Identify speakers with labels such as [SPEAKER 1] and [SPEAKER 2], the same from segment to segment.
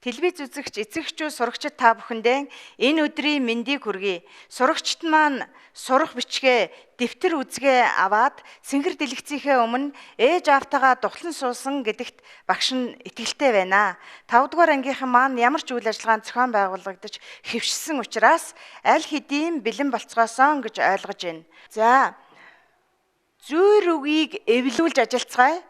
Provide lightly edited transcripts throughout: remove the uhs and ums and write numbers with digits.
[SPEAKER 1] Телевиз үзэгч эцэгчүүд сурагчид та бүхэндээ энэ өдрийн мэндийг хүргэе. Сурагчид маань сурах бичгээ, дэвтэр үзгээ аваад Сингэр дэлгэцийнхээ өмнө ээж аавтайгаа духлан суусан гэдэгт багш нь итгэлтэй байна. 5 дугаар ангийнхан маань ямар ч үйл ажиллагаанд зохион байгуулагдаж хэвшсэн учраас аль хэдийн бэлэн болцгоосон гэж ойлгож байна. За, зүйр үгийг эвлүүлж ажиллацгаая.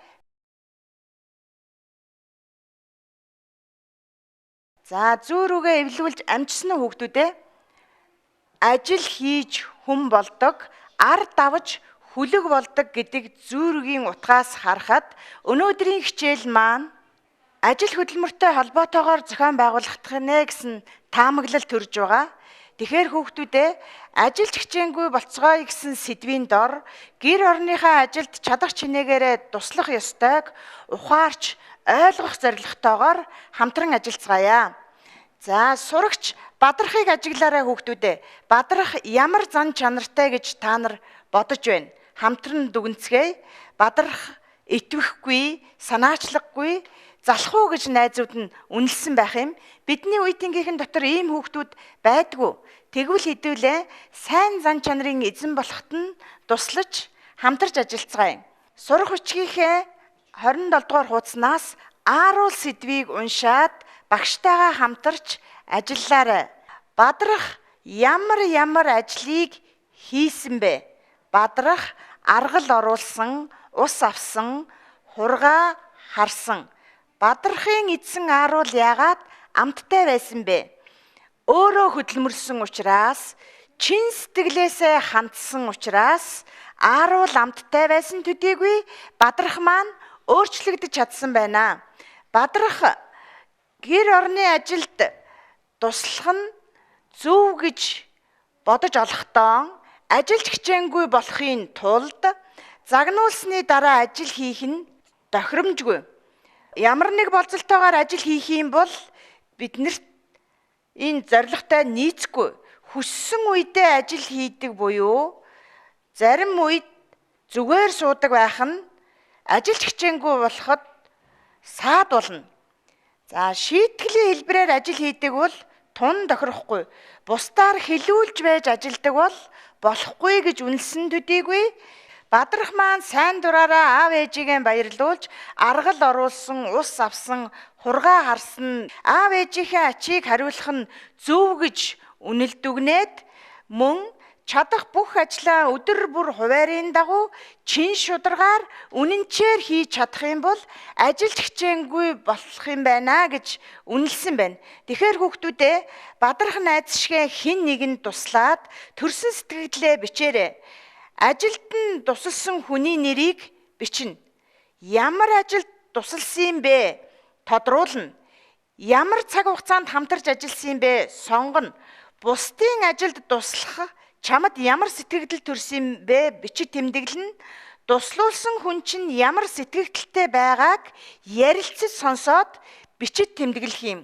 [SPEAKER 1] За, зүйр үгээ эвлүүлж амжсан хүүхдүүдээ ажил хийж хүн болдог, ард давж хүлэг болдог гэдэг зүйр үгийн утгаас харахад өнөөдрийн хичээл маань ажил хөдөлмөртэй холбоотойгоор зохион байгуулагдах нэ гэсэн таамаглал төрж байгаа. Тэгэхээр хүүхдүүдээ ажилч хичээнгүй болцгоё гэсэн сэдвийн дор гэр орныхаа ажилд чадах чинээгээрээ туслах ёстойг ухаарч ойлгох зорилготойгоор хамтран ажиллацгаая. За, сурагч бадрахыг ажиглаарай хүүхдүүдээ. Бадрах ямар зан чанартай гэж та нар бодож байна? Хамтран дүгнцгээе. Бадрах итвэхгүй, санаачлаггүй, залах уу гэж найзууд нь үнэлсэн байх юм. Бидний үеийнхэн дотор ийм хүүхдүүд байдгүй. Тэгвэл хэдүүлээ сайн зан чанарын эзэн болоход нь туслаж хамтарч ажиллацгаая. Сурах хүчгийнхээ 27 дугаар хуудаснаас ааруул сэдвийг уншаад багштайгаа хамтарч ажиллаарай. Бадрах ямар ажлыг хийсэн бэ? Бадрах аргал оруулсан, ус авсан, хургаа харсан. Бадрахын эзэн ааруул яагаад амттай байсан бэ? Өөрөө хөдөлмөрсөн учраас, чин сэтгэлээсээ хандсан учраас ааруул амттай байсан төдийгүй бадрах маань өөрчлөгдөж чадсан байна. Бадрах гэр орны ажилд туслах нь зөв гэж бодож олохдоо ажилч хичээнгүй болохын тулд загнуулсны дараа ажил хийх нь тохиромжгүй. Ямар нэг болцолтойгоор ажил хийх юм бол биднэрт энэ зорилготой нийцэхгүй. Хүссэн үедээ ажил хийдэг буюу зарим үед зүгээр суудаг байх нь ажилч хичээнгүй болоход саад болно. За, шийтгэлийн хэлбэрээр ажил хийдэг бол тун тохирохгүй. Бусдаар хэлүүлж байж ажилдаг бол болохгүй гэж үнэлсэн төдийгүй бадрах маань сайн дураараа аав ээжигээ баярлуулж аргал оруулсан, ус авсан, хургаа харсан, аав ээжийнхээ ачийг хариулах нь зөв гэж үнэлдүгнээд мөн чадах бүх ажлаа өдөр бүр хуваарийн дагуу чин шударгаар үнэнчээр хийж чадах юм бол ажилч хичээнгүй болох юм байна гэж үнэлсэн байна. Тэгэхээр хүүхдүүдээ бадрах найз шигэ хэн нэгэнд туслаад төрсөн сэтгэлдээ бичээрэй. Ажилд нь тусалсан хүний нэрийг бичнэ. Ямар ажилд тусалсан юм бэ? Тодруулна. Ямар цаг хугацаанд хамтарч ажилласан юм бэ? Сонгоно. Бусдын ажилд туслах чамд ямар сэтгэгдэл төрсөн юм бэ? Бичиж тэмдэглэн. Туслуулсан хүн чинь ямар сэтгэгдэлтэй байгааг ярилцаж сонсоод бичиж тэмдэглэх юм.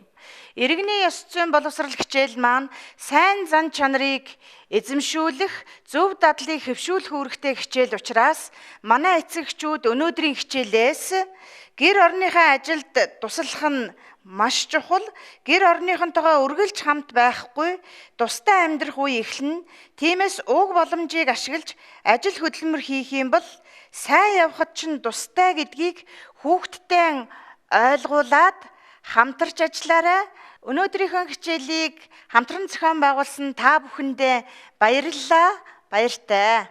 [SPEAKER 1] Иргэний ёс зүйн боловсрал хичээл маань сайн зан чанарыг эзэмшүүлэх, зөв дадлыг хэвшүүлэх үүрэгтэй хичээл учраас манай эцэгчүүд өнөөдрийн хичээлээс гэр орныхаа ажилд туслах нь маш чухал. Гэр орныхонтойгоо үргэлж хамт байхгүй, тусдаа амьдрах үе эхэлнэ. Тиймээс уг боломжийг ашиглаж ажил хөдөлмөр хийх юм бол сайн явхад чинь тусдаа гэдгийг хүүхдтэй ойлгуулад хамтарч ажиллаарай. Өнөөдрийнхөө хичээлийг хамтран зохион байгуулсан та бүхэндээ баярлалаа. Баяртай.